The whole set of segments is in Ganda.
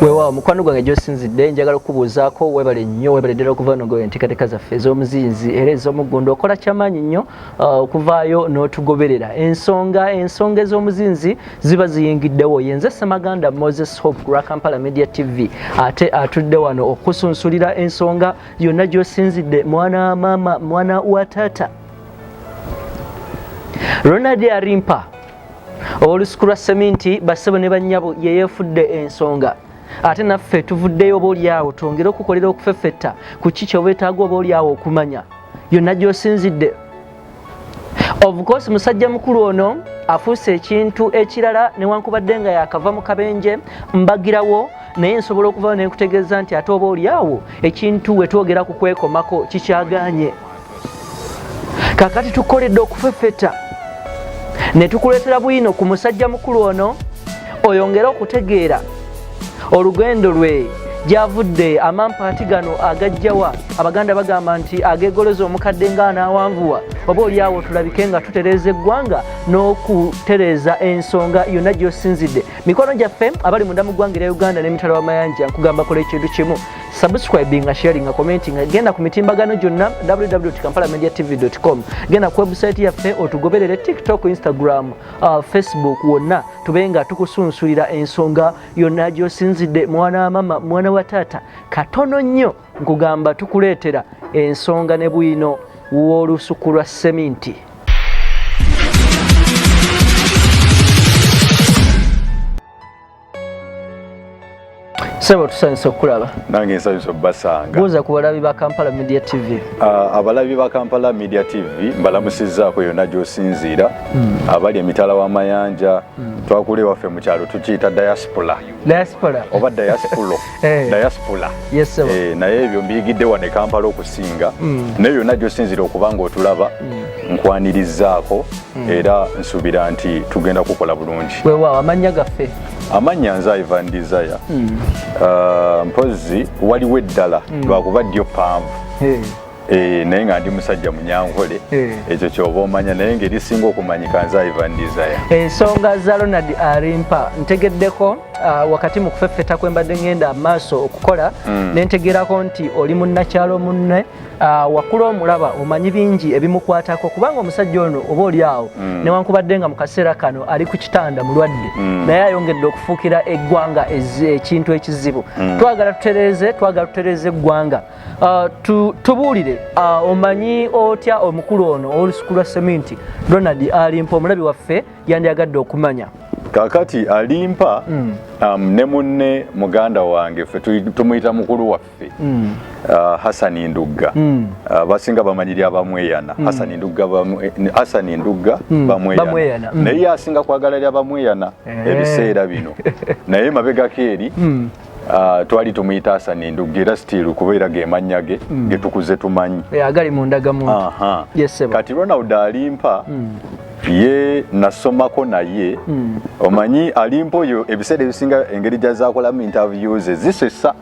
Wewa mukwano gwange gy'osinzidde njagala okubuuzaako webale nnyo webale ddala okuva nogoye enteekateeka zaffe ez'omuzinzi era ez'omuggundo okola kyamaanyi nnyo okuvaayo n'otugoberera ensonga ez'omuzinzi ziba ziyingiddewo yenze Ssemaganda Moses Hope ku Kampala Media TV ate atudde wano okusunsulira ensonga yonna gy'osinzidde mwana wa maama mwana wa taata Ronald Alimpa Lusuku lwa Seminti bassebo ne bannyabo ye yeefudde ensonga ate naffe tuvuddeyo obaolyawo twongere okukolera okufeffetta ku kiki obwetaaga obaolyawo okumanya yonna gy'osinzidde. Of course musajja mukulu ono afuuse ekintu ekirala newankubadde nga yakava mu kabenje mbagirawo naye nsobola okuvayo ne nkutegeeza nti ate obaolyawo ekintu we twogera ku kwekomako kikyaganye. Kakati tukoledde okufeffetta ne tukuleetera bwino ku musajja mukulu ono oyongere okutegeera olugendo lwe gyavudde amampaati gano agajjawa abaganda bagamba nti ageegoloza omukadde ng'anaawanvuwa oba olyawo tulabike nga tutereeza eggwanga n'okutereeza ensonga yonna gy'osinzidde. Mikono gyaffe abali munda mu ggwanga erya Uganda n'emitala w'amayanja nkugamba kola ekintu kimu subscribing nga sharing nga commenting genda ku mitimbagano gyonna www.kampalamediatv.com genda ku website yaffe otugoberere TikTok, Instagram, Facebook wonna tube nga tukusunsulira ensonga yonna gy'osinzidde mwana wa mama mwana wa taata katono nnyo nkugamba tukuleetera ensonga ne bwino w'Olusuku lwa Seminti. Sebo tusanyusa okulaba. Nange nsanyusa obbasanga. Buuza ku balabi ba Kampala Media TV. Abalabi ba Kampala Media TV mbalamusizzaako yonna gy'osinziira. Abali emitala w'amayanja twakule waffe mu kyalo tukiyita diaspora. Diaspora. Oba diaspora. Diaspora. Yes sebo. Naye ebyo mbiyigidde wane Kampala okusinga. Naye yonna gy'osinziira okuba ng'otulaba nkwanirizaako era nsuubira nti tugenda kukola bulungi. Weewaawo amannya gaffe. Amanya nza Ivan Desire. Mpozi waliwo eddala lwakuba ddyo paavu. Naye nga ndi musajja munyankole ekyo kyoba omanya naye ng'erisinga okumanyika nza Ivan Desire. Ensonga za Ronald Alimpa ntegeddeko wakati mu kufeffeta kwe mbadde ngenda amaaso okukola ne ntegerako nti oli munnakyalo munne wakula omulaba omanyi bingi ebimukwatako kubanga omusajja ono oba olyawo newankubadde nga mu kaseera kano ali ku kitanda mulwadde naye ayongedde okufuukira eggwanga ekintu ekizibu. Twagala tutereeze eggwanga. Tubuulire omanyi otya omukulu ono Olusuku lwa Seminti Ronald Alimpa omulabi waffe yandiyagadde okumanya. Kakati Alimpa ne munne muganda wange ffe tumuyita mukulu waffe Hassan nduga basinga bamanyiri abamweyana Hassan nduga bamweyana naye asinga kwagala lya bamweyana ebiseera bino naye mabegako eri twali tumuyita Hassan nduga era still kubeera gemannya ge getukuze tumanyi agali mu ndagamuntu. Kati Ronald Alimpa ye nasomako naye omanyi Alimpa oyo ebiseera ebisinga engeri gy'azakolamu interviews zisesa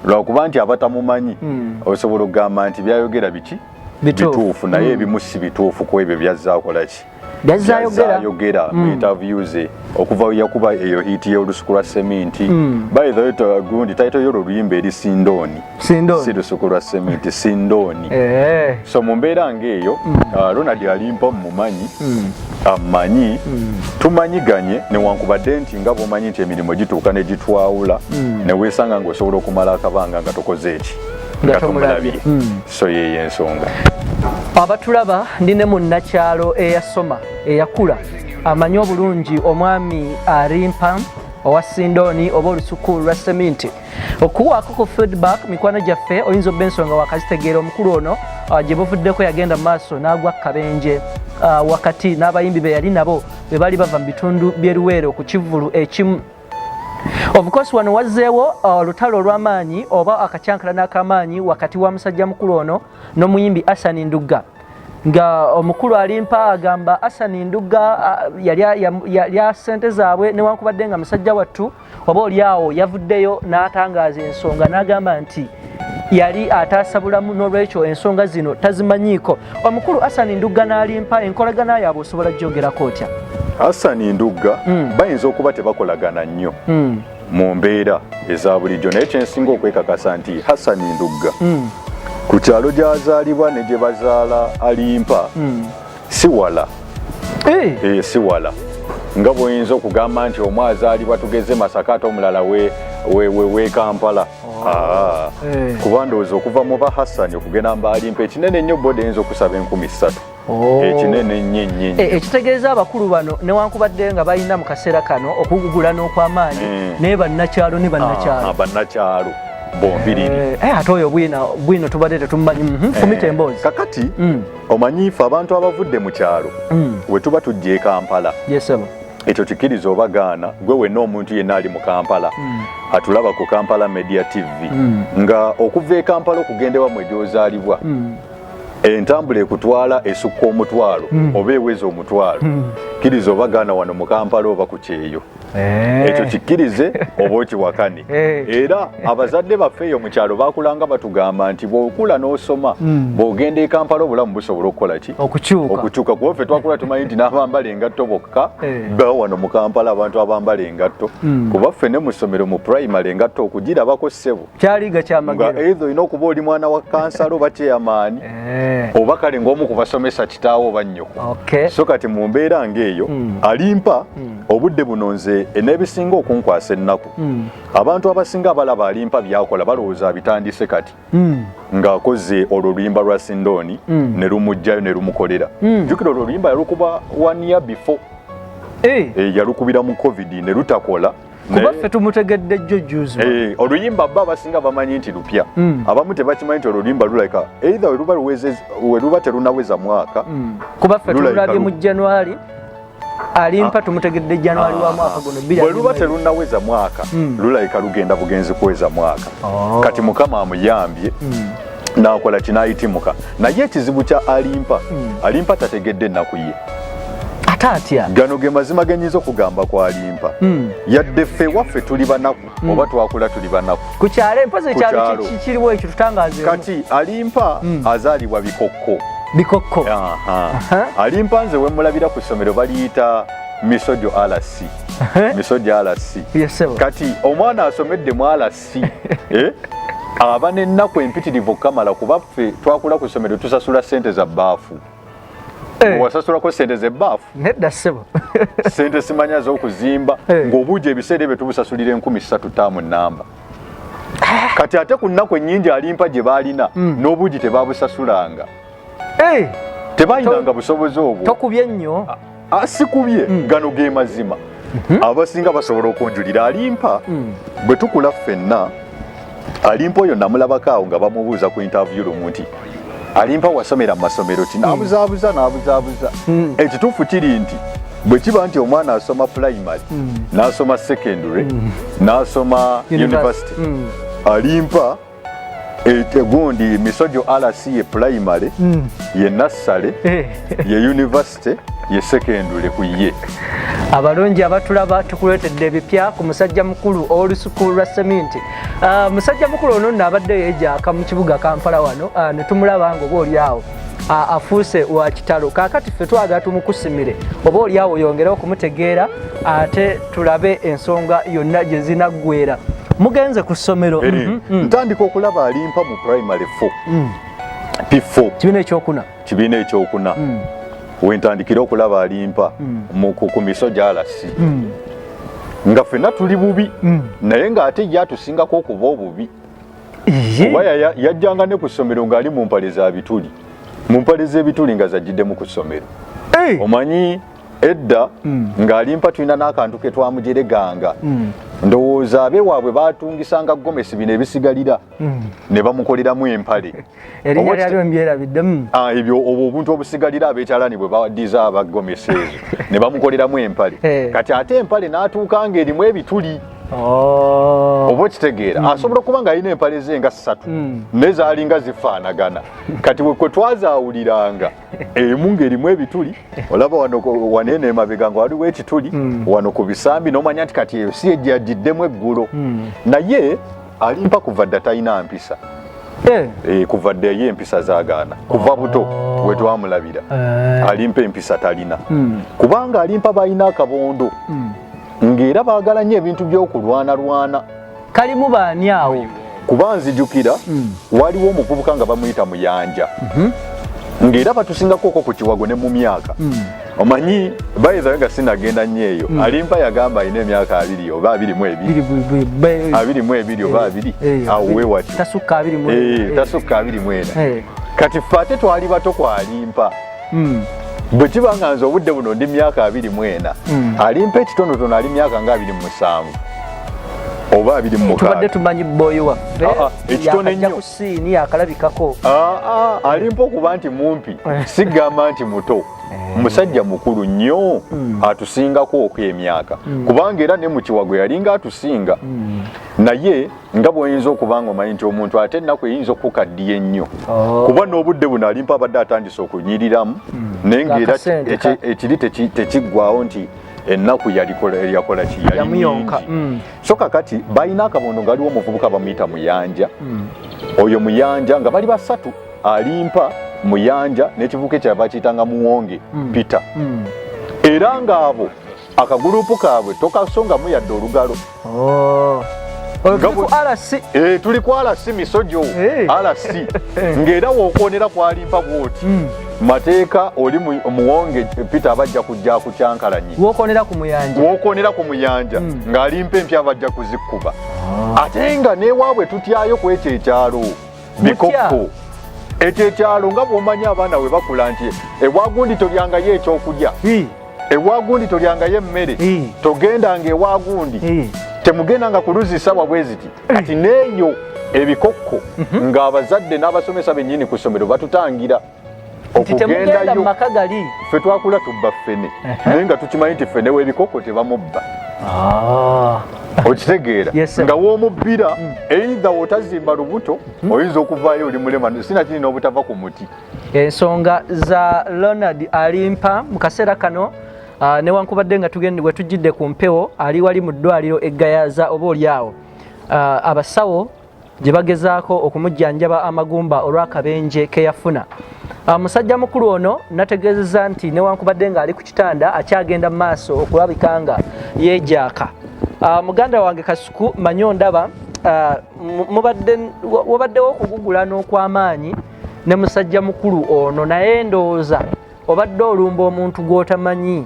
lwakuba nti abatamumanyi osobola okugamba nti byayogera biki bituufu naye ebimu si bituufu ku ebyo byazaakola ki byazayogera mu interviews okuva yakuba eyo hiti y'Olusuku lwa Seminti. By the way gundi title y'olwo luyimba eri Sindooni si Lusuku lwa Seminti Sindooni. So mu mbeera ng'eyo Ronald Alimpa mumanyi amanyi tumanyiganye newankubadde nti nga bw'omanyi nti emirimu gituuka ne gitwawula ne weesanga ng'osobola okumala akabanga nga tokoze eki nga tumulabye. So yeeyo ensonga. Abatulaba ndi ne munnakyalo eyasoma eyakula amanyi obulungi omwami Alimpa owa Sindooni oba Olusuku lwa Seminti. Okuwaako ku feedback mikwano gyaffe oyinza obba ensonga wakazitegeera omukulu ono gye buvuddeko yagenda maaso n'agwa kabenje wakati n'abayimbi be yali nabo be bali bava mu bitundu by'eruweero ku kivulu ekimu. Of course wano wazzeewo olutalo olw'amaanyi oba akacyankala n'akamaanyi wakati wa musajja mukulu ono n'omuyimbi Hassan nduga nga omukulu Alimpa agamba Hassan nduga yali ssente zaabwe newankubadde nga musajja wattu oba olyawo yavuddeyo n'atangaaza ensonga n'agamba nti yali ataasa bulamu n'olwekyo ensonga zino tazimanyiiko. Omukulu Hassan nduga n'Alimpa enkolagana yaabwe osobola gyogerako otya? Hassan nduga bayinza okuba tebakolagana nnyo mu mbeera eza bulijjo naye kyensinga okwekakasa nti Hassan Nduga ku kyalo gy'azaalibwa ne gye bazaala Alimpa si wala si wala nga bw'oyinza okugamba nti omu azaalibwa tugeze Masaka ate omulala we Kampala kuba ndowooza okuva mu ba Hassan okugenda mu Alimpa ekinene nnyo boda eyinza okusaba 3,000 ekinene nnyo ekitegeeza abakulu bano newankubadde nga balina mu kaseera kano okugugula n'okw'amaanyi naye bannakyalo ne bannakyalo bombiriri ate oyo bwino tubadde tetumumanyi fumita emboozi kakati omanyiife abantu abavudde mu kyalo we tuba tujja e Kampala ekyo kikiriza obagaana gwe wenna omuntu yenna ali mu Kampala atulaba ku Kampala Media TV nga okuva e Kampala okugenda ewa gy'ozaalibwa entambula ekutwala esukka omutwalo oba eweza omutwalo kiriza obagaana wano mu Kampala oba ku kyeyo ekyo kikkirize oba okiwakane era abazadde baffe eyo mu kyalo bakulanga batugamba nti bw'okula n'osoma bw'ogenda e Kampala obulamu busobola okukola ki okukyuka kuba ffe twakula tumanyi nti n'abambala engatto bokka ba wano mu Kampala abantu abambala engatto kuba ffe ne mu ssomero mu primary engatto okugirabako ssebo kyaliga kyamagero nga either olina okuba oli mwana wa kansala oba kyeyamaani oba kale ng'omu kubasomesa kitaawo oba nnyoko so kati mu mbeera ng'eyo Alimpa obudde buno nze n'ebisinga okunkwasa ennaku abantu abasinga abalaba Alimpa byakola balowooza bitandise kati ng'akoze olwo luyimba lwa Sindooni ne lumugjayo ne lumukolera jjukira olwo luyimba yalukuba 1 year before yalukubira mu COVID ne lutakola kuba ffe tumutegedde jjo juzi oluyimba bba abasinga bamanyi nti lupya abamu tebakimanyi nti oluyimba lulabika either we luba terunaweza mwaka kuba ffe tululabye mu January Alimpa tumutegedde January wa mwaka guno bwe luba terunaweza mwaka lulabika lugenda bugenzi kuweza mwaka kati Mukama amuyambye n'akola kinayitimuka naye ekizibu kya Alimpa tategedde ennaku ye atya gano ge mazima genyinza okugamba ku Alimpa yadde ffe waffe tuli banaku oba twakula tuli banaku ku kyalo empozi ekyalo kiriwo ekyo tutangaze kati Alimpa azaalibwa Bikokko Alimpa nze we mulabira ku ssomero baliyita Misojo RC kati omwana asomedde mu RC aba n'ennaku empitirivu kamala kuba ffe twakula ku ssomero tusasula ssente za bbaafu wasasulako sente z'ebbaafu nedda ssebo sente simanya z'okuzimba ng'obuuja ebiseera ebyo tubusasulira 3,000 taamu nnamba kati ate ku nnaku ennyingi Alimpa gye baalina n'obuugi tebaabusasulanga tebaayinanga busobozi obwo tokubye nnyo sikubye gano ge mazima abasinga basobola okunjulira Alimpa bwe tukula ffenna Alimpa oyo namulabako awo nga bamubuuza ku interview lumu nti Alimpa wasomera mu masomero ki n'abuzaabuza ekituufu kiri nti bwe kiba nti omwana asoma primary n'asoma secondary n'asoma university Alimpa gundi Misojo RC ye primary ye nursery ye university ye secondary ku ye abalungi abatulaba tukuletedde ebipya ku musajja mukulu Lusuku lwa Seminti musajja mukulu ono nabadde yejjaaka mu kibuga Kampala wano ne tumulaba nga oba oli awo afuuse wa kitalo kaakati ffe twagala tumukusimire oba oli awo yongere okumutegeera ate tulabe ensonga yonna gye zinaggwera mugenze ku ssomero ntandika okulaba Alimpa mu primary 4 P4 kibiina ekyokuna wentandikira okulaba Alimpa ku Misojo RC nga ffenna tuli bubi naye ng'ate ye atusingako okuba obubi kuba yajjanga ne ku ssomero ng'ali mu mpale z'ebituli nga zajjiddemu ku ssomero omanyi edda ng'Alimpa tulina n'akantu ke twamujereganga ndowooza abe waabwe batungisanga gomesi bino ebisigalira ne bamukoleramu empale ebyo obuntu obusigalira abekyalani bwe bawadiza abagomesi ezo ne bamukoleramu empale kati ate empale n'atuukanga erimu ebituli oba okitegeera asobola okuba nga alina empale ze nga 3 naye zaalinga zifaanagana kati kwe twazaawuliranga emu ng'erimu ebituli olaba wano eno emabega nga waliwo ekituli wano ku bisambi n'omanya nti kati eyo si ejyajiddemu eggulo naye Alimpa kuva dda talina mpisa kuva dda ye empisa zaagaana kuva buto we twamulabira Alimpa empisa talina kubanga Alimpa balina akabondo ng'era baagala nnyo ebintu by'okulwana kalimu baani awo kuba nzijukira waliwo omuvubuka nga bamuyita Muyanja ng'era batusingako ku Kiwago ne mu myaka omanyi bayeza nga sinagenda nnyo eyo Alimpa yagamba alina emyaka 2 oba 22 oba 2 awo wewati tasukka 24 kati ffe ate twali bato kwa Alimpa bwe kiba nga nze obudde buno ndi myaka 24 Alimpa ekitonotono ali myaka nga 27 oba 26 tubadde tumanyi boyi waffe ekitone nnyo ku siini yakalabikako Alimpa okuba nti mumpi sigamba nti muto musajja mukulu nnyo atusingako okw'emyaka kubanga era ne mu Kiwago yalinga atusinga naye nga bw'oyinza okubanga omanyi nti omuntu ate ennaku eyinza okukaddiya ennyo kuba n'obudde buno Alimpa abadde atandise okunyiriramu naye ng'era ekiri tekiggwawo nti ennaku yakola ki yali nyingi so kakati balina akabondo ngaliwo omuvubuka bamuyita Muyanja oyo Muyanja nga bali basatu Alimpa Muyanja n'ekivubuka kyabwe bakiyitanga Muwonge Peter era ng'abo akagulupu kaabwe tokasongamu yadde olugalo tuli ku RC misojo RC ng'era wookoonera ku Alimpa bwoti mateeka oli Muwonge Peter abajja kujja ku Kyankalanyi wookoonera ku Muyanja ng'Alimpa empya abajja kuzikkuba ate nga newaabwe tutyayo ku ekyo ekyalo bikokko ekyo ekyalo nga bw'omanyi abaana we bakula nti ewagundi tolyangayo ekyokulya ewagundi tolyangayo emmere togendanga ewagundi temugendanga kuluzisa bwe ziti kati neeyo ebikokko ng'abazadde n'abasomesa bennyini ku ssomero batutangira okugendayo ffe twakula tubba ffene naye nga tukimanyi nti ffene w'ebikokko tebamubba okitegeera nga w'omubbira eitha wotazimba lubuto oyinza okuvaayo oli mulema sinakiri n'obutava ku muti ensonga za Ronald Alimpa mu kaseera kano newankubadde nga we tujjidde ku mpewo ali wali mu ddwaliro eggayaza oba oliawo abasawo gye bagezaako okumujjanjaba amagumba olw'akabenje ke yafuna musajja mukulu ono nategeezezza nti newankubadde nga ali ku kitanda akyagenda mu maaso okulabika nga yeejaaka muganda wange Kasuku manyo ndaba wabaddewo okugugula n'okw'amaanyi ne musajja mukulu ono naye ndowooza obadde olumba omuntu gw'otamanyi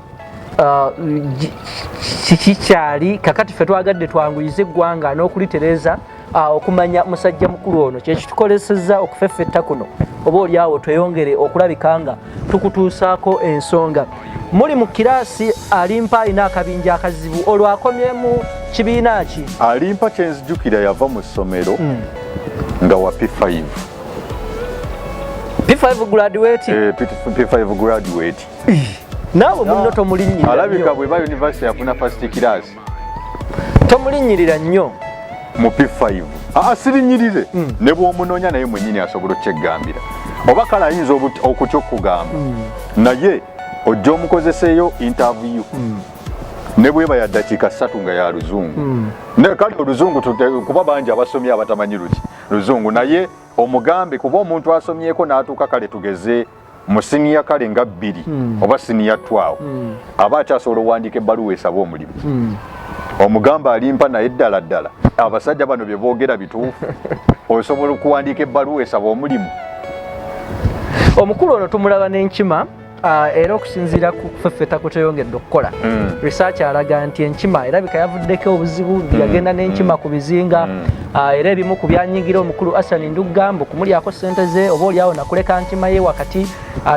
kikyali kakati ffe twagadde twanguyize eggwanga n'okulitereeza okumanya musajja mukulu ono kyekitukolesezza okufeffetta kuno oba oliawo tweyongere okulabika nga tukutuusaako ensonga muli mu kiraasi Alimpa alina akabinja akazibu olwo akomye mu kibiina ki Alimpa kyenzijukira yava mu ssomero nga wa P5 graduate P5 graduate naawe munno tomulinnyirira alabika bwe ba university yafuna first class tomulinnyirira nnyo mu P5 sirinyirire ne bw'omunoonya naye mwennyini asobola okyeggambira oba kale ayinza okutya okugamba naye ojja omukozeseeyo interview ne bweba ya ddakiika 3 nga ya luzungu naye kale oluzungu kuba bangi abasomye abatamanyi luzungu naye omugambe kuba omuntu asomyeko n'atuuka kale tugeze mu siniya kale nga 2 oba siniya 12 aba akyasobola owandiika ebbaluwa esaba omulimu omugamba Alimpa naye ddala abasajja bano bye boogera bituufu osobola okuwandiika ebbaluwa esaba omulimu omukulu ono tumulaba n'Enkima era okusinziira ku kufeffeta kuteyongedde okukola research alaga nti Enkima erabika yavuddeko obuzibu yagenda n'Enkima ku bizinga era ebimu ku byanyigira omukulu Hassan nduga okumulyako ssente ze oba oliawo nakuleka Nkima ye wakati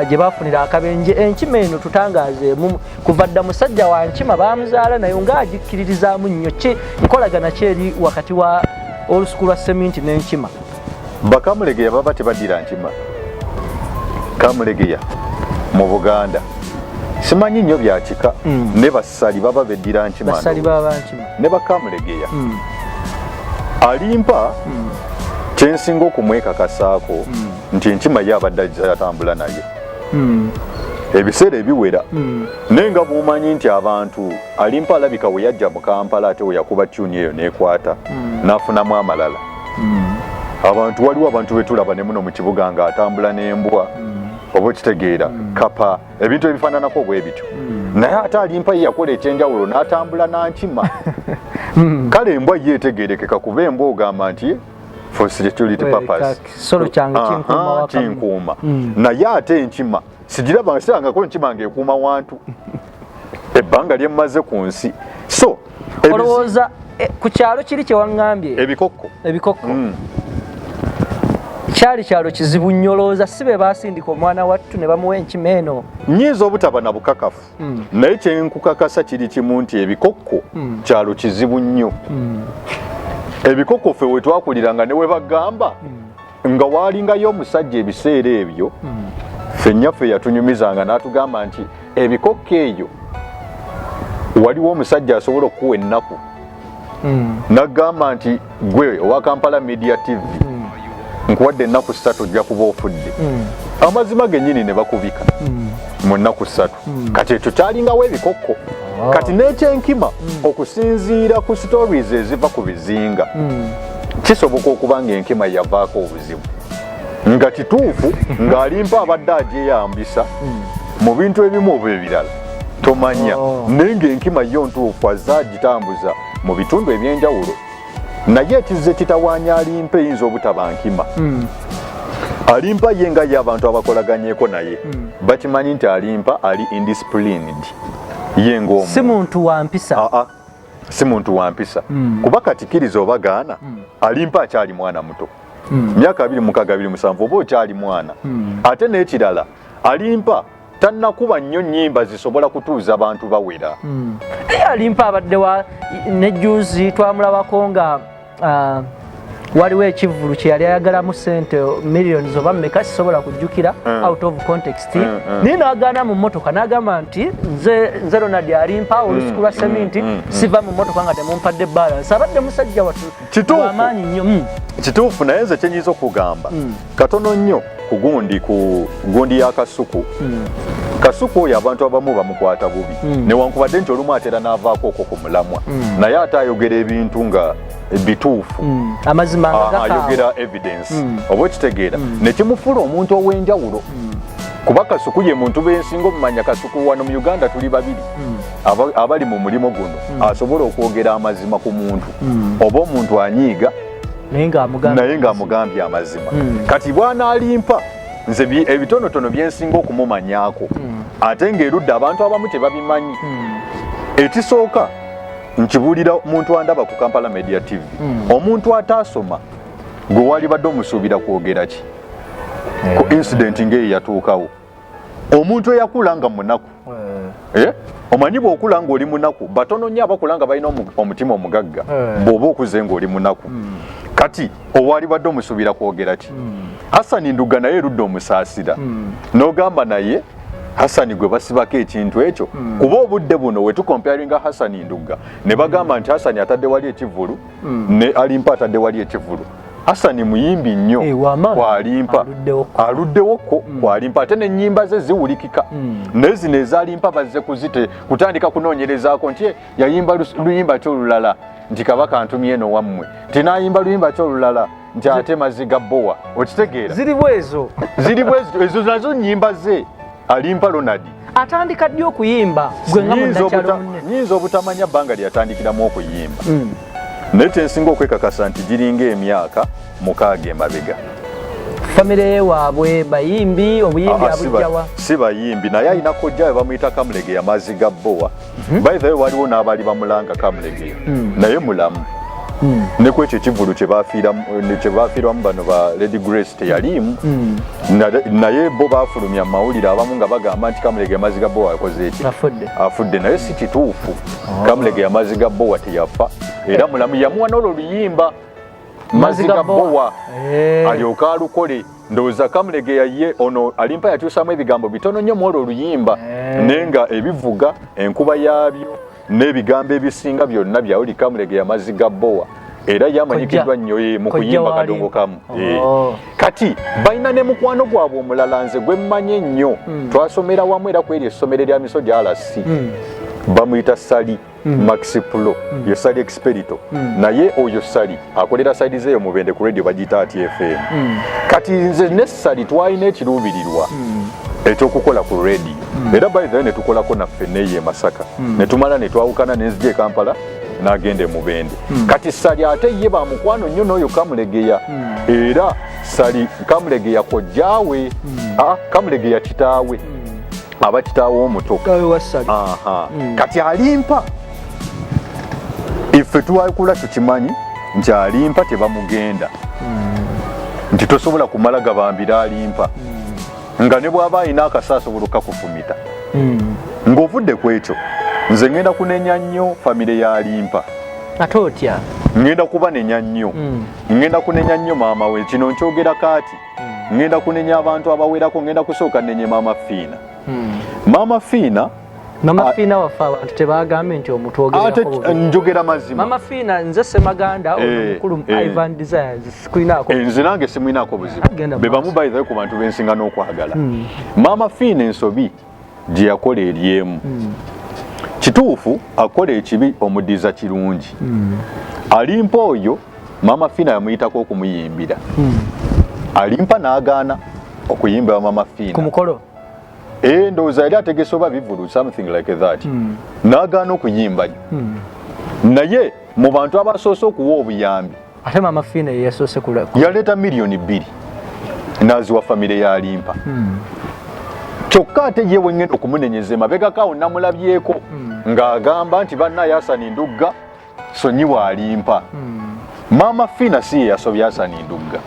gye bafunira akabenje Enkima eno tutangaaze kuva dda musajja wa Nkima baamuzaala naye ng'agikkiririzaamu nnyo ki nkolagana kyeri wakati wa olusuku lwa seminti n'Enkima bakamulegeya baba tebaddira Nkima kamulegeya mu Buganda simanyi nnyo byakika ne basali baba beddira Nkima ne bakamulegeya Alimpa kyensinga okumwekakasaako nti Nkima ye abadde atambula naye ebiseera ebiwera naye nga bw'omanyi nti abantu Alimpa alabika we yajja mu Kampala ate we yakuba tyuni eyo n'ekwata n'afunamu amalala waliwo abantu be tulaba ne muno mu kibuga ng'atambula n'embwa oba okitegeera kapa ebintu ebifaananako bwe bityo naye ate Alimpa ye yakola ekyenjawulo n'atambula n'Nkima kale embwa ye etegeerekeka kuba embwa ogamba nti for security purpose solo kyange kinkuuma naye ate Nkima sirabangako Nkima ng'ekuuma wantu ebbanga lyemmaze ku nsi so olowooza ku kyalo kiri kye waŋŋambye ebikokko kyali kyalo kizibu nnyo olowooza si be baasindika omwana wattu ne bamuwa Enkima eno nnyinza obutaba na bukakafu naye kyenkukakasa kiri kimu nti ebikokko kyalo kizibu nnyo ebikokko ffe we twakuliranga ne we bagamba nga waalingayo omusajja ebiseera ebyo ffennyaffe yatunyumizanga n'atugamba nti ebikokko eyo waliwo omusajja asobola okuwa ennaku n'agamba nti gwe owa Kampala Media TV nkuwadde ennaku 3 ojja kuba ofudde amazima gennyini ne bakubika mu nnaku 3 kati ekyo kyalingawo ebikokko kati n'ekyenkima okusinziira ku stories eziva ku bizinga kisoboka okuba ng'enkima yavaako obuzibu nga kituufu ng'Alimpa abadde agyeyambisa mu bintu ebimu oba ebirala tomanya naye ng'enkima yo ntuufu azze agitambuza mu bitundu ebyenjawulo naye ekizze kitawaanya Alimpa eyinza obutaba Nkima Alimpa ye nga ye abantu abakolaganyeeko naye bakimanyi nti Alimpa ali indisciplined ye ng'omu si muntu wa mpisa si muntu wa mpisa kuba katikiriza oba gaana Alimpa akyali mwana muto myaka 26-27 oba okyali mwana ate n'ekirala Alimpa tannakuba nnyo nnyimba zisobola kutuuza abantu bawera Alimpa abadde ne juzi twamulabako nga waliwo ekivulu kye yali ayagalamu ssente millions oba mmeka sisobola kujjukira out of context naye n'agaana mu mmotoka n'agamba nti nze Ronald Alimpa olusuku lwa seminti siva mu mmotoka nga temumpadde balance abadde musajja wamaanyi nnyo kituufu naye nze kyenyiza okugamba katono nnyo ku gundi ya Kasuku Kasuku oyo abantu abamu bamukwata bubi newankubadde nti olumu atera n'avaako okwo ku mulamwa naye ate ayogera ebintu nga bituufu amazima ayogera evidence oba okitegeera nekimufuula omuntu ow'enjawulo kuba Kasuku ye muntu bensinga omumanya Kasuku wano mu Uganda tuli babiri abali mu mulimo guno asobola okwogera amazima ku muntu oba omuntu anyiiga naye ng'amugambye amazima kati bwana Alimpa nze ebitonotono byensinga okumumanyaako ate ng'erudda abantu abamu tebabimanyi ekisooka nkibuulira muntu andaba ku Kampala Media TV omuntu ataasoma gwe wali badde omusuubira kwogera ki ku incident ng'eyo yatuukawo omuntu eyakula nga munaku omanyi bw'okula ng'oli munaku batono nnyo abakula nga balina omutima omugagga bw'oba okuze ng'oli munaku kati owali badde omusuubira kwogera ki Hassan nduga naye erudde omusaasira n'ogamba naye Hassan gwe basibako ekintu ekyo kuba obudde buno we tukomparinga Hassan nduga ne bagamba nti Hassan atadde wali ekivulu ne Alimpa atadde wali ekivulu Hassan muyimbi nnyo kwa Alimpa aluddewoko kwa Alimpa ate n'ennyimba ze ziwulikika naye zino eza Alimpa bazze kutandika kunoonyerezaako nti yayimba luyimba kyolulala nti kabaka antumye eno wammwe tinayimba luyimba kyolulala nti ate maziga bowa okitegeera ezo nazo nnyimba ze Alimpa Ronald atandika ddi okuyimba gwe nga munnakyalo nnyinza obutamanya bbanga lyatandikiramu okuyimba naye tensinga okwekakasa nti giringa emyaka 6 emabega famire waabwe bayimbi obuyimbi abujjawa si bayimbi naye alina kojja bamuyita Kamulegeya maziga bowa by the way waliwo n'abali bamulanga Kamulegeya naye mulamu ne kwekyo ekivulu kye baafiiramu bano ba Lady Grace teyaliimu naye bo baafulumya amawulire abamu nga bagamba nti Kamulegeya maziga bowa yakoze eki afudde naye si kituufu Kamulegeya maziga bowa teyafa era mulamu yamuwa n'olwo luyimba maziga bowa alyoka alukole ndowooza Kamulegeya ye ono Alimpa yakyusamu ebigambo bitono nnyo mu olwo oluyimba naye nga ebivuga enkuba yaabyo n'ebigambo ebisinga byonna byawuli Kamulegeya maziga bowa era yamanyikiddwa nnyo mu kuyimba kadongo kamu kati balina ne mukwano gwabwe omulala nze gwe mmanye nnyo twasomera wamu era kweri essomero lya miso gya RC bamuyita Sali Maxi Pro ye Sali Expedito naye oyo Sali akolera side zeyo mubende ku radio bagita ati FM kati nze ne Sali twalina ekiruubirirwa ekyokukola ku radio era by the way ne tukolako naffe neye Masaka ne tumala ne twawukana n'enzije Kampala n'agende mu Bende kati Sali ate ye ba mukwano nnyo n'oyo Kamulegeya era Sali Kamulegeya kojjaawe Kamulegeya kitaawe aba kitaawe omuto kati Alimpa ife tuwakula tukimanyi nti Alimpa tebamugenda nti tosobola kumala gabambira Alimpa nga ne bw'aba alina akasaso buluka kufumita ng'ovudde ku ekyo nze ngenda kunenya nnyo famire ya Alimpa ate otya ngenda kubanenya nnyo ngenda kunenya nnyo maama we kino nkyogera kaati ngenda kunenya abantu abawerako ngenda kusooka nenye Maama Fiina Maama Fiina Mama Fiina wafa abantu tebagambe nti omuntu ogerako njogera mazima Mama Fiina nze Semaganda omukulu Ivan Desires kuinako nze nange simuinako buzibu be bamu bayithayo ku bantu bensinga n'okwagala Mama Fiina ensobi gye yakola eryemu kituufu akola ekibi omudiza kirungi Alimpa oyo Mama Fiina yamuyitako okumuyimbira Alimpa n'agaana okuyimbira Mama Fiina ku mukolo ndowooza yali ategese oba bivulu something like that n'agaana okuyimba naye mu bantu abasoose okuwa obuyambi ate Mama Fiina yeyasoose yaleeta $2 million n'aziwa famire ya Alimpa kyokka ate ye wengenda okumunenyeza emabegako awo namulabyeko ng'agamba nti bannaye Hassan Nduga sonyiwa Alimpa Maama Fiina si ye yasobya Hassan Nduga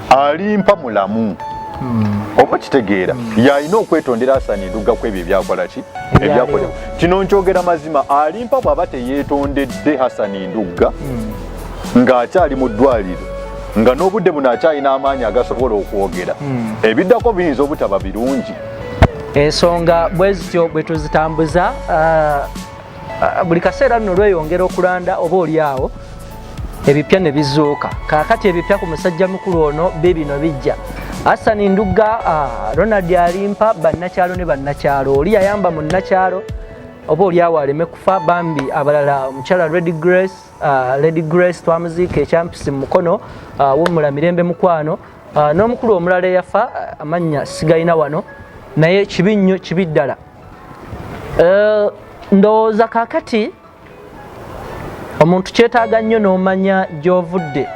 Alimpa mulamu oba kitegeera yalina okwetondera Hassan Nduga ku ebyo ebyakola ki ebyakolewa kino nkyogera mazima Alimpa bw'aba teyeetondedde Hassan Nduga ng'akyali mu ddwaliro nga n'obudde buno akyalina amaanyi agasobola okwogera ebiddako biyinza obutaba birungi ensonga bwe zityo bwe tuzitambuza buli kaseera nno lweyongera okulanda oba oli awo ebipya ne bizuuka kaakati ebipya ku musajja mukulu ono Bibino bijja Hassan Nduga Ronald Alimpa bannakyalo ne bannakyalo oli yayamba mu nnakyalo oba oli awo aleme kufa bambi abalala omukyala Lady Grace twamuziika ekyampisi mu mukono w'omula Mirembe Mukwano n'omukulu omulala eyafa amannya sigayina wano naye kibi nnyo kibi ddala ndowooza kaakati omuntu kyetaaga nnyo n'omanya gy'ovudde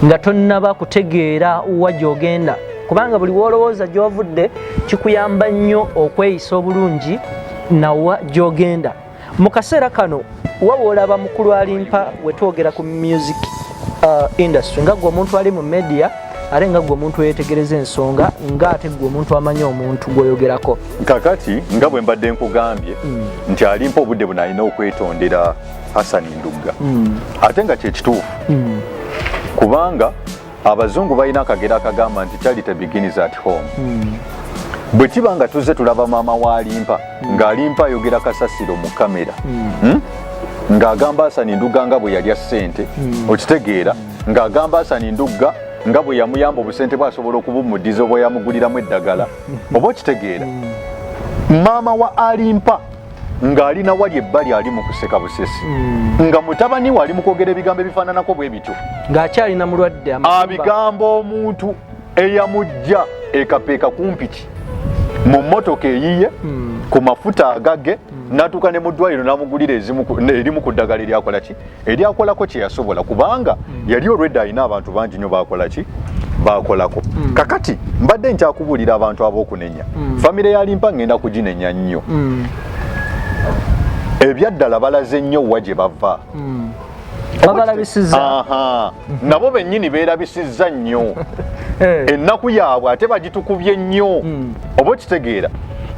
nga tonnaba kutegeera wa gy'ogenda kubanga buli w'olowooza gy'ovudde kikuyamba nnyo okweyisa obulungi nawa gy'ogenda mu kaseera kano waba olaba mukulu Alimpa we twogera ku music industry nga gwe omuntu ali mu media ate nga gwe omuntu eyetegereza ensonga nga ate gwe omuntu amanyi omuntu gw'oyogerako kakati nga bwe mbadde nkugambye nti Alimpa obudde buno alina okwetondera Hassan Nduga ate nga kyekituufu kubanga abazungu balina akagera akagamba nti charity begins at home bwe kiba nga tuzze tulaba maama wa Alimpa ng'Alimpa ayogera kasasiro mu kamera ng'agamba Hassan Nduga nga bwe yalya ssente okitegeera ng'agamba Hassan Nduga nga bwe yamuyamba obusente bw'asobola okubumudiza obwe yamuguliramu eddagala oba okitegeera maama wa Alimpa ng'alina wali ebbali ali mu kuseka busesi nga mutabani we ali mu kwogera ebigambo ebifaananako bwe bityo ng'akyalina mulwadde abigamba omuntu eyamujja ekapeeka kumpiki mu mmotoka eyiye ku mafuta agage n'atuuka ne mu ddwaliro n'amugulira erimu ku ddagala eryakola ki eryakolako kye yasobola kubanga yali olwedda alina abantu bangi nnyo bakola ki bakolako kakati mbadde nkyakubuulira abantu ab'okunenya famire ya Alimpa ngenda kuginenya nnyo ebyaddala balaze nnyo wa gye bava babalabisizza nabo bennyini beerabisizza nnyo ennaku yaabwe ate bagitukubye nnyo oba okitegeera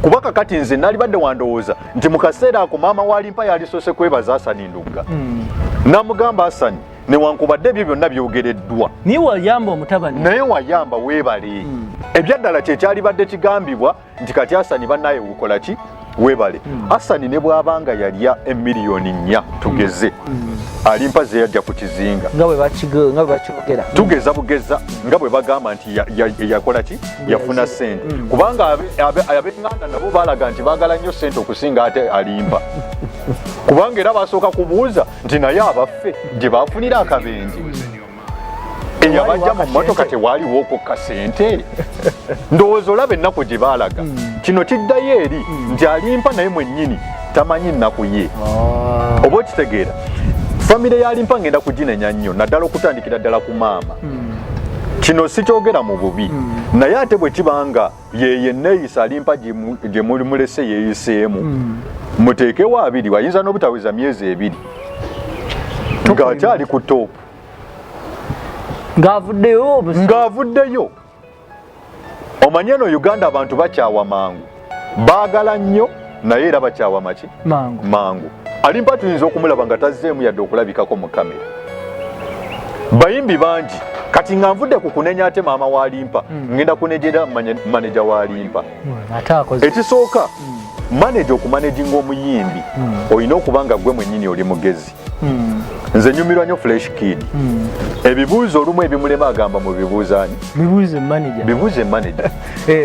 kuba kakati nze nali badde wandowooza nti mu kaseera ako maama wa Alimpa yalisoose kwebaza Hassan Nduga n'amugamba Hassan newankubadde ebyo byonna byogereddwa naye wayamba omutabani naye wayamba weebale ebyaddala kyekyali badde kigambibwa nti kati Hassan bannaye wukola ki weebale Hassan ne bw'abanga yalya $1,000,000 tugeze Alimpa ze yajja ku kizinga nga bwe bakibogera tugeza bugeza nga bwe bagamba nti yakola ki yafuna ssente kubanga ab'enganda nabo baalaga nti baagala nnyo ssente okusinga ate Alimpa kubanga era basooka kubuuza nti naye abaffe gye baafunira akabenje eyabajja mu mmotoka tewaaliwo okokka ssente ndowooza olaba ennaku gye baalaga kino kiddayo eri nti Alimpa naye mwennyini tamanyi nnaku ye oba okitegeera famire ya Alimpa ngenda kuginenya nnyo naddala okutandikira ddala ku maama kino sikyogera mu bubi naye ate bwe kibanga ye neeyisa Alimpa gye mulese yeeyiseemu muteekewo abiri wayinza n'obutaweza myezi 2 ng'akyali ku top ng'avuddeyo omanye eno Uganda abantu bakyawa mangu baagala nnyo naye era bakyawa maki mangu Alimpa tuyinza okumulaba nga tazzeemu yadde okulabikako mu kamera bayimbi bangi kati nga nvudde ku kunenya ate maama wa Alimpa ngenda kunejera maneja wa Alimpa ekisooka maneja okumaneginga omuyimbi olina okuba nga gwe mwennyini oli mugezi nze nyumirwa nnyo Fresh Kid ebibuuzo olumu ebimulema agamba mu bibuuzaani bibuuze manager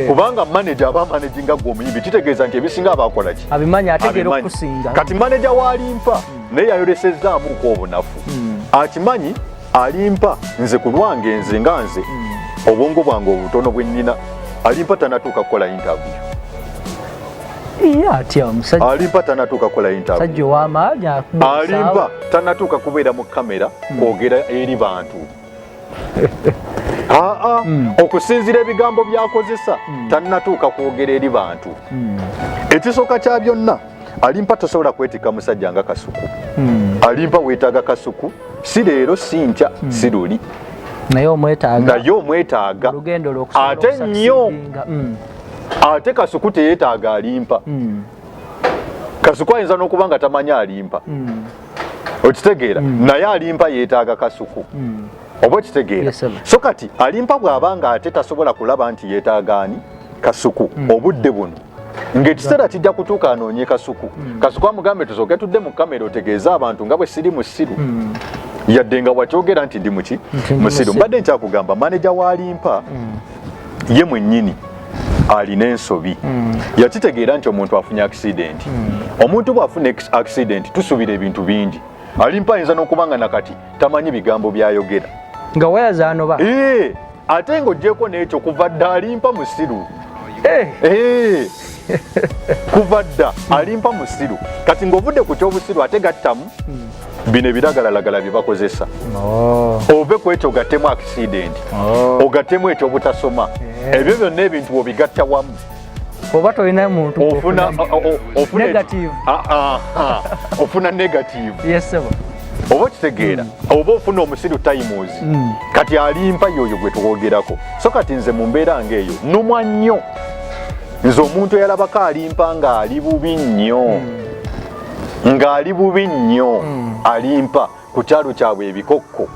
kubanga manager aba managinga gwe omuyimbi kitegeeza nti ebisinga abakola ki abimanyi ategeera okusinga kati manager wa Alimpa naye yayolesezaamu ko obunafu akimanyi Alimpa nze ku lwange nze nga nze obwongo bwange obutono bwe nnina Alimpa tanatuuka kukola interview Alimpa tanatuuka kukola interview Alimpa tanatuuka kubeera mu kamera kwogera eri bantu okusinzira ebigambo byakozesa tanatuuka kwogera eri bantu ekisooka kya byonna Alimpa tosobola kwetika musajja nga Kasuku Alimpa weetaaga Kasuku si leero si nkya si luli naye omwetaaga ate nnyo ate Kasuku teyeetaaga Alimpa Kasuku ayinza n'okuba nga tamanya Alimpa okitegeera naye Alimpa yeetaaga Kasuku oba okitegeera so kati Alimpa bw'abanga ate tasobola kulaba nti yeetaaga ani Kasuku obudde buno ng'ekiseera kijja kutuuka anoonye Kasuku Kasuku amugambe tusooke tudde mu kamera otegeeza abantu nga bwe siri musiru yadde nga wakyogera nti ndi muki musiru mbadde nkyakugamba maneja wa Alimpa ye mwennyini alina ensobi yakitegeera nti omuntu afunye accident omuntu bw'afuna accident tusuubira ebintu bingi Alimpa ayinza n'okuba nga nakati tamanyi bigambo byayogera nga wayazaanoba ate ng'oggyeko n'ekyo kuva dda Alimpa musiru kuva dda Alimpa musiru kati ng'ovudde ku ky'obusiru ate gattamu bino ebiragalalagala bye bakozesa ove ku ekyo ogattemu accident ogattemu ekyobutasoma ebyo byonna ebintu obigatta wamu oba tolina muntu ofuna negative oba okitegeera oba ofuna omusiru times kati Alimpa yoyo gwe tuwogerako so kati nze mu mbeera ng'eyo numwa nnyo nze omuntu eyalabako Alimpa ng'ali bubi nnyo Alimpa ku kyalo kyabwe ebikokko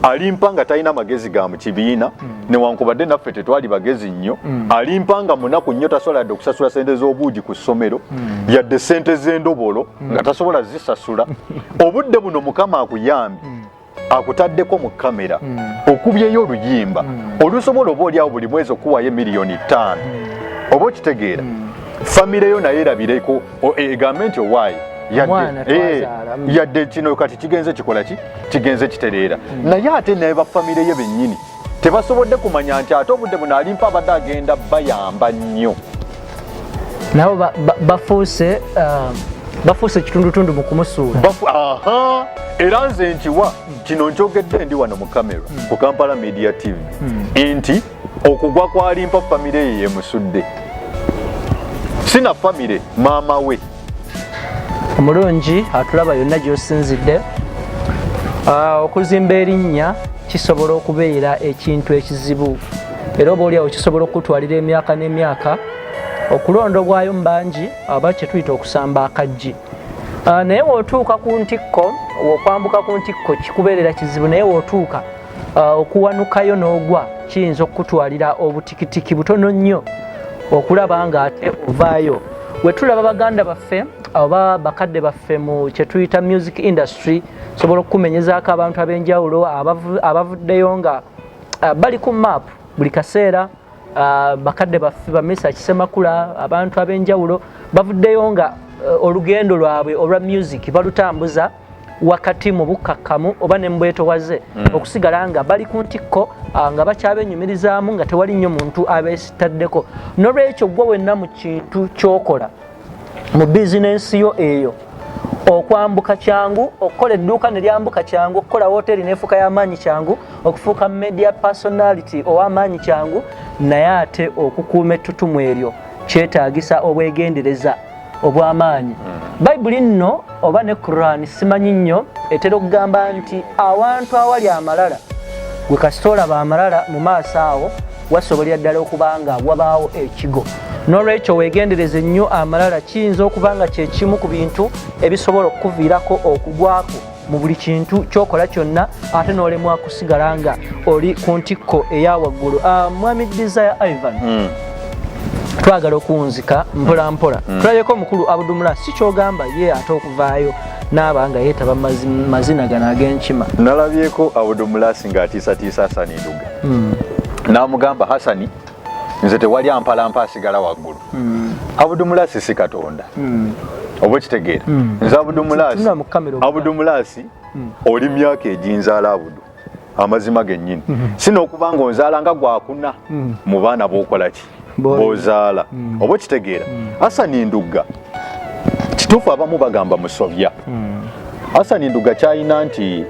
Alimpa nga talina magezi ga mu kibiina newankubadde naffe tetwali bagezi nnyo Alimpa nga munaku nnyo tasobola yadde okusasula sente z'obuugi ku ssomero yadde sente z'endobolo nga tasobola zisasula obudde buno Mukama akuyambi akutaddeko mu kamera okubyeyo oluyimba olusobola oba oliawo buli mwezi okuwayo $5,000,000 oba okitegeera famire yo naye erabireko egambe nti owaayi yadde kino kati kigenze kikola ki kigenze kitereera naye ate naye bafamire ye bennyini tebasobodde kumanya nti ate obudde buno Alimpa abadde agenda bayamba nnyo nabo bafuuse kitundutundu mu kumusuula era nze nkiwa kino nkyogedde ndi wano mu kamera ku Kampala Media TV nti okugwa kwa Alimpa famire ye yemusudde sina famire maama we omulungi atulaba yonna gy'osinzidde okuzimba erinnya kisobola okubeera ekintu ekizibu era oba oliawo kisobola okutwalira emyaka n'emyaka okulondobwayo mu bangi aba kye tuyita okusamba akaggi naye w'otuuka ku ntikko okwambuka ku ntikko kikubeerera kizibu naye w'otuuka okuwanukayo n'ogwa kiyinza okutwalira obutikitiki butono nnyo okulaba nga ate ovaayo wetulaba baganda baffe oba bakadde baffe mu kye tuyita music industry sobola okumenyezaako abantu ab'enjawulo abavuddeyo nga bali ku map buli kaseera bakadde baffe bamisa kisemakula abantu ab'enjawulo bavuddeyo nga olugendo lwabwe olwa music balutambuza wakati mu bukkakkamu oba ne mbwetowaze okusigala nga bali ku ntikko nga bakyabenyumirizaamu nga tewali nnyo muntu abeesitaddeko. N'olwekyo gwe wenna mu kintu ky'okola mu bizinensi yo eyo okwambuka kyangu, okukola edduuka ne lyambuka kyangu, okukola woteeri n'efuuka y'amaanyi kyangu, okufuuka media personality ow'amaanyi kyangu, naye ate okukuuma ettutumu eryo kyetaagisa obwegendereza obw'amaanyi. Bayibuli nno oba ne Quran simanyi nnyo etera okugamba nti awantu awali amalala gwe kasita olaba amalala mu maaso awo wasobolera ddala okuba nga wabaawo ekigo. N'olwekyo weegendereze nnyo amalala, kiyinza okuba nga kye kimu ku bintu ebisobola okukuviirako okugwako mu buli kintu ky'okola kyonna, ate n'olemwa kusigala nga oli ku ntikko eya waggulu. Mwami Desire Ivan, twagala okuwunzika mpola mpola. Tulabeko omukulu Abdullah si kyogamba ye ate okuvaayo n'aba nga yeetaba mazina gano ag'enkima. Nalabyeko Abdullah ng'atiisatiisa Hassan Nduga. N'amugamba Hassan, nze tewali ampalampa asigala waggulu. Abdullah si Katonda. Oba kitegeera. Nze Abdullah oli myaka eginzaala Abudu. Amazima gennyini. Sino okuba ng'onzaala nga gwakuna mu baana b'okola ki? B'ozaala. Oba kitegeera. Hassan Nduga kituufu abamu bagamba musobya. Hassan Nduga kyayina nti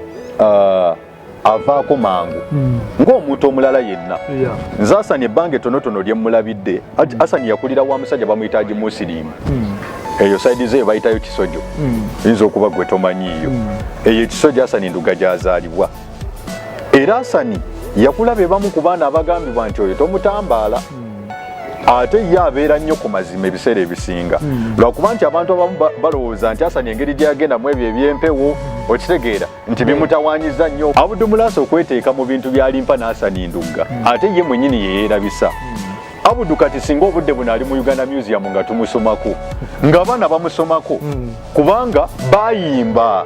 avaako mangu ng'omuntu omulala yenna. Nze Hassan ebbanga ettonotono lye mulabidde, Hassan yakulira wa musajja bamuyita Haji Musilimu. Eyo saidi ze bayitayo Kisojo. Yinza okuba gwe tomanyiiyo. Eyo Kisojo Hassan Nduga gy'azaalibwa. Era Hassan yakula be bamu ku baana abagambibwa nti oyo tomutambaala. Ate ye abeera nnyo ku mazima ebiseera ebisinga. Lwakuba nti abantu abamu balowooza nti Hassan engeri gy'agenda mu ebyo eby'empewo okitegeera nti bimutawaanyiza nnyo. Abdullah okweteeka mu bintu bya Alimpa na Hassan Nduga ate ye mwennyini ye yeerabisa. Abudu kati singa obudde buno ali mu Uganda Museum nga tumusomako nga abaana bamusomako kubanga bayimba.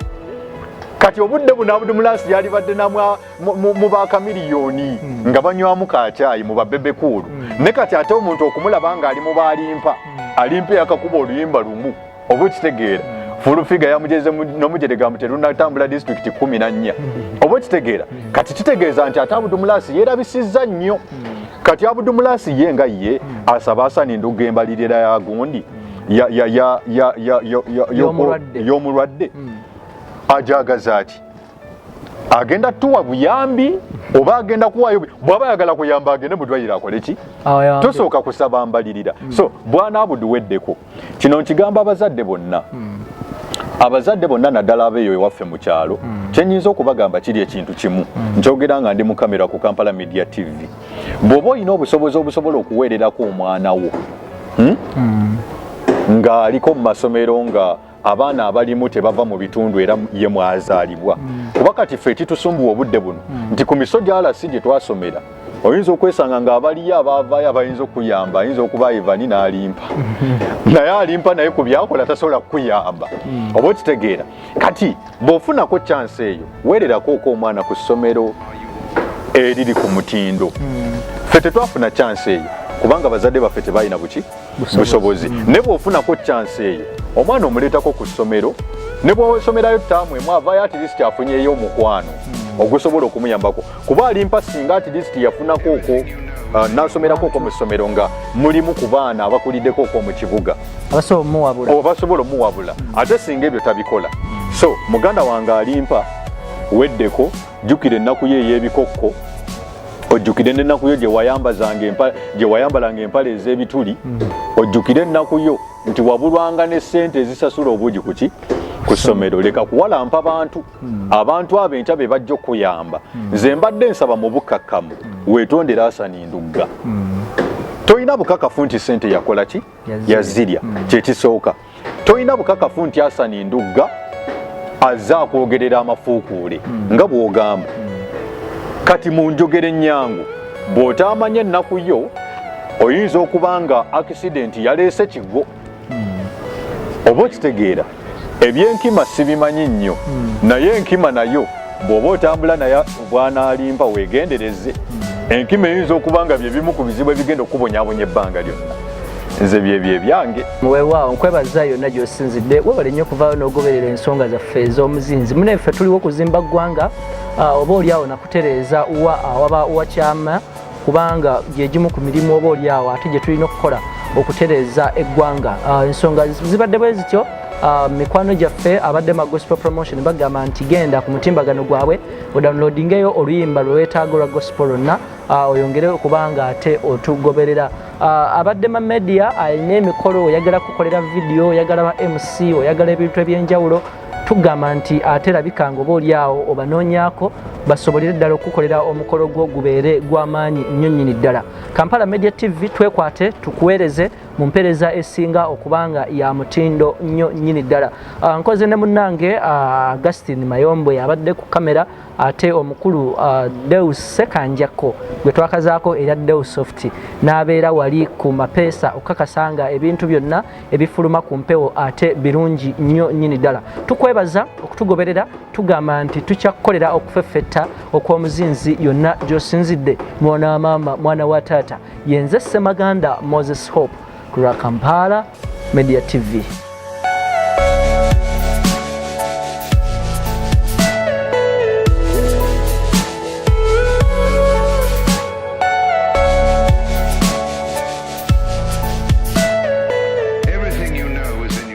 Kati obudde buno Abdullah yali badde namwa mu bakamiliyoni nga banywamu kacaayi mu babebekulu. Ne kati ate omuntu okumulaba nga ali mu Alimpa, Alimpa yakakuba oluyimba lumu oba kitegeera. Full figure yamugeze n'omujerega muteruna tambula district 14. Oba kitegeera. Kati kitegeeza nti ate Abdullah yeerabisizza nnyo. Kati Abdullah ye nga ye asaba Hassan Nduga embalirira ya gundi y'omulwadde. Ajagaza ati agenda tuwa buyambi oba agenda kuwayo bw'aba ayagala kuyamba agende mu ddwaliro akole ki? Tosooka kusaba mbalirira. So bwana Abudu weddeko kino nkigamba abazadde bonna. Abazadde bonna naddala abeeyo ewaffe mu kyalo kyenyinza okubagamba kiri ekintu kimu. Nkyogera nga ndi mu kamera ku Kampala Media TV. Bw'oba olina obusobozi obusobola okuweererako omwana wo ng'aliko mu masomero nga abaana abalimu tebava mu bitundu era ye mwazaalibwa. Kuba kati ffe titusumbuwa obudde buno nti ku miso gy'alasi gye twasomera oyinza okwesanga ng'abaliyo abaavaayo abayinza okuyamba, ayinza okuba Ivani n'Alimpa. Naye Alimpa naye ku byakola tasobola kukuyamba. Oba okitegeera. Kati bw'ofunako chance eyo weererako omwana ku ssomero eriri ku mutindo. Ffe tetwafuna chance eyo kubanga bazadde baffe tebalina busobozi. Ne bw'ofunako chance eyo omwana omuleetako ku ssomero ne bw'osomerayo ttaamu emu avaayo at least afunyeyo omukwano ogusobola okumuyambako. Kuba Alimpa singa at least yafunako okwo n'asomerako okwo mu ssomero nga mulimu ku baana abakuliddeko okwo mu kibuga basobola omuwabula ate singa ebyo tabikola. So muganda wange Alimpa weddeko, jjukira ennaku ye ey'ebikokko, ojjukire n'ennaku yo gye wayambalanga empale ez'ebituli, ojjukire ennaku yo nti wabulwanga ne ssente ezisasula obuugi ku ssomero. Leka kuwalampa abantu ab'enkya be bajja okuyamba. Nze mbadde nsaba mu bukkakkamu weetondera Hassan Nduga. Toyina bukakafu nti ssente yakola ki? Yazirya. Kyekisooka. Toyina bukakafu nti Hassan Nduga azze akwogerera amafuukuule nga bw'ogamba. Kati mu njogera ennyangu bw'otaamanya ennaku yo oyinza okuba nga accident yaleese kigo. Oba okitegeera. Eby'enkima sibimanyi nnyo naye enkima nayo bw'oba otambula naye bwana Alimpa weegendereze. Enkima eyinza okuba nga bye bimu ku bizibu ebigenda okubonyaabonya ebbanga lyonna. nze byebye byange. Weewaawo nkwebaza yonna gy'osinzidde webale nnyo okuvaayo n'ogoberera ensonga zaffe ez'omuzinzi muneffe tuliwo kuzimba ggwanga oba oliawo nakutereeza awaba wakyama kubanga gyegimu ku mirimu oba oliawo ate gye tulina okukola okutereeza eggwanga ensonga zibadde bwe zityo mikwano gyaffe abadde ma gospel promotion bagamba nti genda ku mutimbagano gwabwe odownloadingeyo oluyimba lweweetaaga olwa gospel lwonna oyongere okubanga ate otugoberera abadde ma media alina emikolo oyagala kukolera video oyagala ba MC oyagala ebintu ebyenjawulo tugamba nti ate labikanga oba oliawo obanoonyaako basobolere ddala okukolera omukolo gwo gubeere gw'amaanyi nnyo nnyini ddala. Kampala Media TV twekwate tukuweereze mu mpeereza esinga okubanga ya mutindo nnyo nnyini ddala. Nkoze ne munnange Augustine Mayombe abadde ku kamera ate omukulu Deus Sekanjako gwe twakazaako era Deus Soft n'abeera wali ku mapeesa okukakasanga ebintu byonna ebifuluma ku mpewo ate birungi nnyo nnyini ddala. Tukwebaza okutugoberera tugamba nti tukyakukolera okufeffetta okw'omuzinzi yonna gy'osinzidde mwana wa maama mwana wa taata yenze Ssemaganda Moses Hope ku lwa Kampala Media TV.